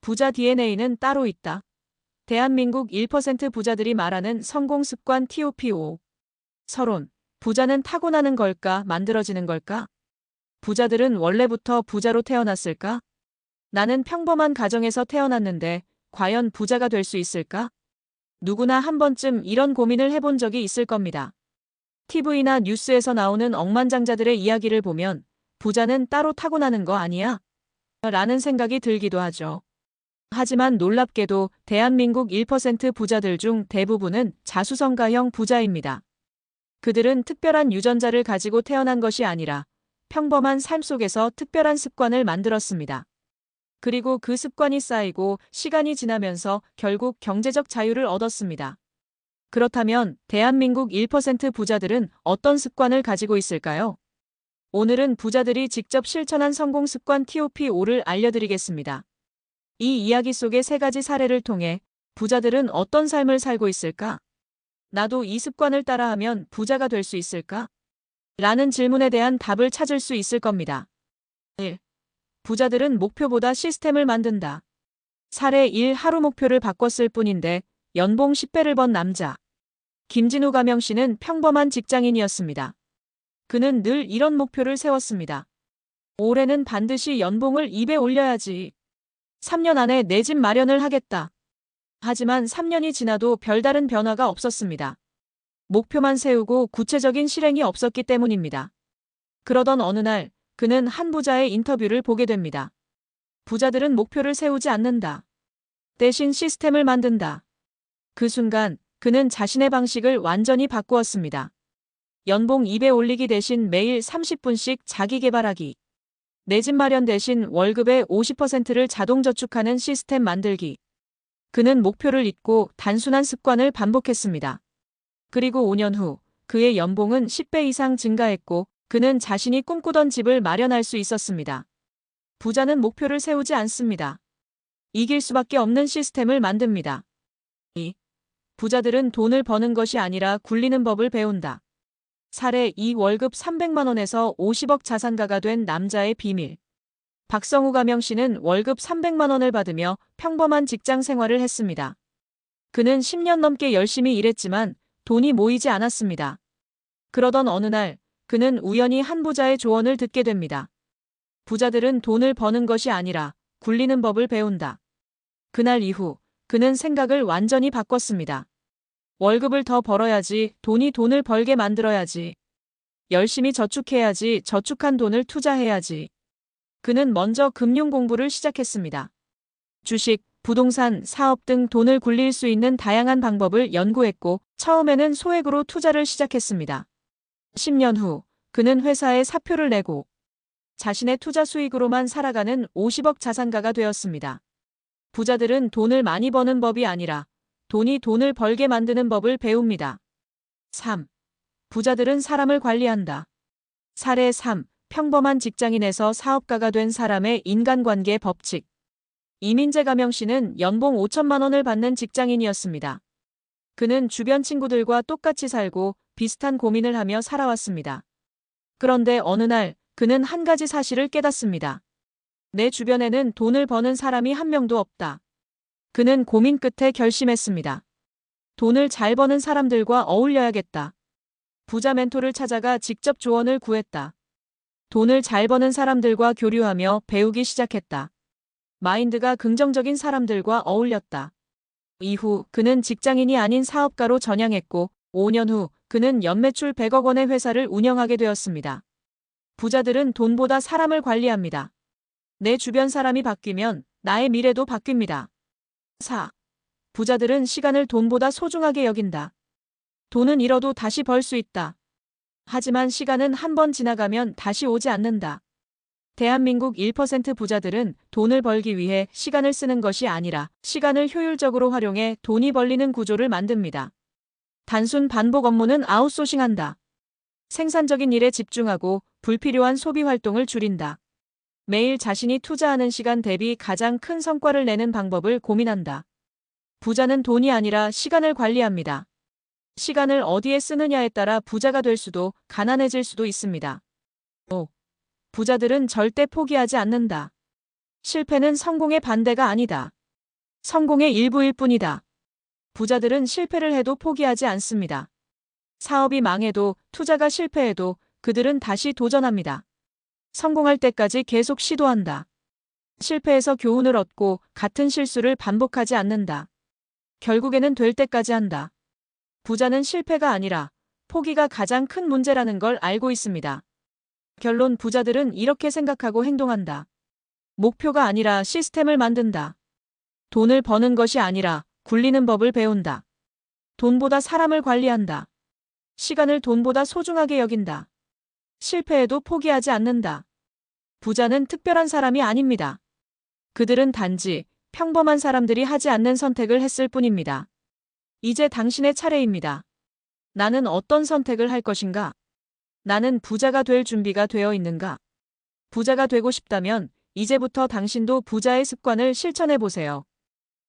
부자 DNA는 따로 있다. 대한민국 1% 부자들이 말하는 성공 습관 TOP5. 서론. 부자는 타고나는 걸까, 만들어지는 걸까? 부자들은 원래부터 부자로 태어났을까? 나는 평범한 가정에서 태어났는데 과연 부자가 될 수 있을까? 누구나 한 번쯤 이런 고민을 해본 적이 있을 겁니다. TV나 뉴스에서 나오는 억만장자들의 이야기를 보면 부자는 따로 타고나는 거 아니야? 라는 생각이 들기도 하죠. 하지만 놀랍게도 대한민국 1% 부자들 중 대부분은 자수성가형 부자입니다. 그들은 특별한 유전자를 가지고 태어난 것이 아니라 평범한 삶 속에서 특별한 습관을 만들었습니다. 그리고 그 습관이 쌓이고 시간이 지나면서 결국 경제적 자유를 얻었습니다. 그렇다면 대한민국 1% 부자들은 어떤 습관을 가지고 있을까요? 오늘은 부자들이 직접 실천한 성공 습관 TOP5를 알려드리겠습니다. 이 이야기 속의 세 가지 사례를 통해 부자들은 어떤 삶을 살고 있을까? 나도 이 습관을 따라하면 부자가 될 수 있을까? 라는 질문에 대한 답을 찾을 수 있을 겁니다. 1. 부자들은 목표보다 시스템을 만든다. 사례 1. 하루 목표를 바꿨을 뿐인데 연봉 10배를 번 남자. 김진우 가명씨는 평범한 직장인이었습니다. 그는 늘 이런 목표를 세웠습니다. 올해는 반드시 연봉을 2배 올려야지. 3년 안에 내 집 마련을 하겠다. 하지만 3년이 지나도 별다른 변화가 없었습니다. 목표만 세우고 구체적인 실행이 없었기 때문입니다. 그러던 어느 날 그는 한 부자의 인터뷰를 보게 됩니다. 부자들은 목표를 세우지 않는다. 대신 시스템을 만든다. 그 순간 그는 자신의 방식을 완전히 바꾸었습니다. 연봉 2배 올리기 대신 매일 30분씩 자기 개발하기. 내 집 마련 대신 월급의 50%를 자동 저축하는 시스템 만들기. 그는 목표를 잊고 단순한 습관을 반복했습니다. 그리고 5년 후 그의 연봉은 10배 이상 증가했고 그는 자신이 꿈꾸던 집을 마련할 수 있었습니다. 부자는 목표를 세우지 않습니다. 이길 수밖에 없는 시스템을 만듭니다. 2. 부자들은 돈을 버는 것이 아니라 굴리는 법을 배운다. 사례 2. 월급 300만 원에서 50억 자산가가 된 남자의 비밀. 박성우 가명씨는 월급 300만 원을 받으며 평범한 직장 생활을 했습니다. 그는 10년 넘게 열심히 일했지만 돈이 모이지 않았습니다. 그러던 어느 날 그는 우연히 한 부자의 조언을 듣게 됩니다. 부자들은 돈을 버는 것이 아니라 굴리는 법을 배운다. 그날 이후 그는 생각을 완전히 바꿨습니다. 월급을 더 벌어야지, 돈을 벌게 만들어야지. 열심히 저축해야지, 저축한 돈을 투자해야지. 그는 먼저 금융 공부를 시작했습니다. 주식, 부동산, 사업 등 돈을 굴릴 수 있는 다양한 방법을 연구했고 처음에는 소액으로 투자를 시작했습니다. 10년 후 그는 회사에 사표를 내고 자신의 투자 수익으로만 살아가는 50억 자산가가 되었습니다. 부자들은 돈을 많이 버는 법이 아니라 돈이 돈을 벌게 만드는 법을 배웁니다. 3. 부자들은 사람을 관리한다. 사례 3. 평범한 직장인에서 사업가가 된 사람의 인간관계 법칙. 이민재 가명씨는 연봉 5천만 원을 받는 직장인이었습니다. 그는 주변 친구들과 똑같이 살고 비슷한 고민을 하며 살아왔습니다. 그런데 어느 날 그는 한 가지 사실을 깨닫습니다. 내 주변에는 돈을 버는 사람이 한 명도 없다. 그는 고민 끝에 결심했습니다. 돈을 잘 버는 사람들과 어울려야겠다. 부자 멘토를 찾아가 직접 조언을 구했다. 돈을 잘 버는 사람들과 교류하며 배우기 시작했다. 마인드가 긍정적인 사람들과 어울렸다. 이후 그는 직장인이 아닌 사업가로 전향했고 5년 후 그는 연매출 100억 원의 회사를 운영하게 되었습니다. 부자들은 돈보다 사람을 관리합니다. 내 주변 사람이 바뀌면 나의 미래도 바뀝니다. 4. 부자들은 시간을 돈보다 소중하게 여긴다. 돈은 잃어도 다시 벌 수 있다. 하지만 시간은 한 번 지나가면 다시 오지 않는다. 대한민국 1% 부자들은 돈을 벌기 위해 시간을 쓰는 것이 아니라 시간을 효율적으로 활용해 돈이 벌리는 구조를 만듭니다. 단순 반복 업무는 아웃소싱한다. 생산적인 일에 집중하고 불필요한 소비 활동을 줄인다. 매일 자신이 투자하는 시간 대비 가장 큰 성과를 내는 방법을 고민한다. 부자는 돈이 아니라 시간을 관리합니다. 시간을 어디에 쓰느냐에 따라 부자가 될 수도 가난해질 수도 있습니다. 5. 부자들은 절대 포기하지 않는다. 실패는 성공의 반대가 아니다. 성공의 일부일 뿐이다. 부자들은 실패를 해도 포기하지 않습니다. 사업이 망해도, 투자가 실패해도 그들은 다시 도전합니다. 성공할 때까지 계속 시도한다. 실패해서 교훈을 얻고 같은 실수를 반복하지 않는다. 결국에는 될 때까지 한다. 부자는 실패가 아니라 포기가 가장 큰 문제라는 걸 알고 있습니다. 결론, 부자들은 이렇게 생각하고 행동한다. 목표가 아니라 시스템을 만든다. 돈을 버는 것이 아니라 굴리는 법을 배운다. 돈보다 사람을 관리한다. 시간을 돈보다 소중하게 여긴다. 실패해도 포기하지 않는다. 부자는 특별한 사람이 아닙니다. 그들은 단지 평범한 사람들이 하지 않는 선택을 했을 뿐입니다. 이제 당신의 차례입니다. 나는 어떤 선택을 할 것인가? 나는 부자가 될 준비가 되어 있는가? 부자가 되고 싶다면 이제부터 당신도 부자의 습관을 실천해 보세요.